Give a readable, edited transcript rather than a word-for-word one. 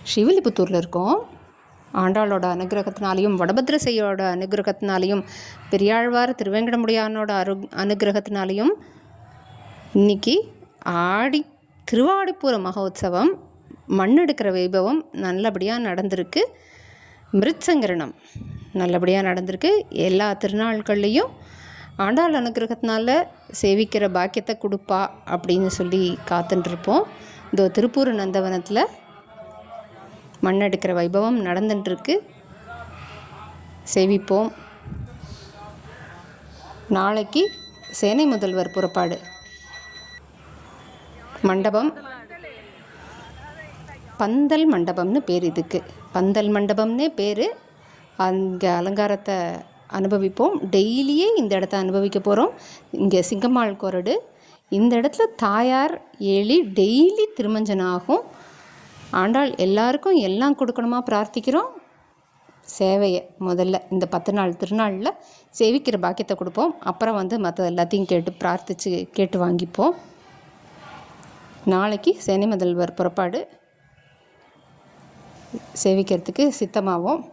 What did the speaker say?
ஸ்ரீவில்லிபுத்தூரில் இருக்கோம். ஆண்டாளோட அனுகிரகத்தினாலையும் வடபத்ரசையோட அனுகிரகத்தினாலையும் பெரியாழ்வார் திருவேங்கடமுடியானோட அனுகிரகத்தினாலையும் இன்றைக்கி ஆடி திருவாடிப்பூர மகோத்சவம் மண்ணெடுக்கிற வைபவம் நல்லபடியாக நடந்திருக்கு. மிருத்சங்கரணம் நல்லபடியாக நடந்திருக்கு. எல்லா திருநாட்கள்லேயும் ஆண்டாள் அனுகிரகத்தினால சேவிக்கிற பாக்கியத்தை கொடுப்பா அப்படின்னு சொல்லி காத்துட்டுருப்போம். இதோ திருப்பூர் நந்தவனத்தில் மண்ணெடுக்கிற வைபவம் நடந்துட்டுருக்கு. சேவிப்போம். நாளைக்கு சேனை முதல்வர் புறப்பாடு. மண்டபம் பந்தல் மண்டபம்னு பேர். இதுக்கு பந்தல் மண்டபம்னே பேர். அங்கே அலங்காரத்தை அனுபவிப்போம். டெய்லியே இந்த இடத்த அனுபவிக்க போகிறோம். இங்கே சிங்கம்மாள் கொரடு. இந்த இடத்துல தாயார் ஏழி டெய்லி திருமஞ்சனம் ஆகும். ஆண்டாள் எல்லாருக்கும் எல்லாம் கொடுக்கணுமா பிரார்த்திக்கிறோம். சேவையை முதல்ல இந்த 10 நாள் திருநாளில் சேவிக்கிற பாக்கியத்தை கொடுப்போம். அப்புறம் மற்ற எல்லாத்தையும் கேட்டு வாங்கிப்போம். நாளைக்கு சேனை முதல்வர் புறப்பாடு. சேவிக்கிறதுக்கு சித்தமாவோம்.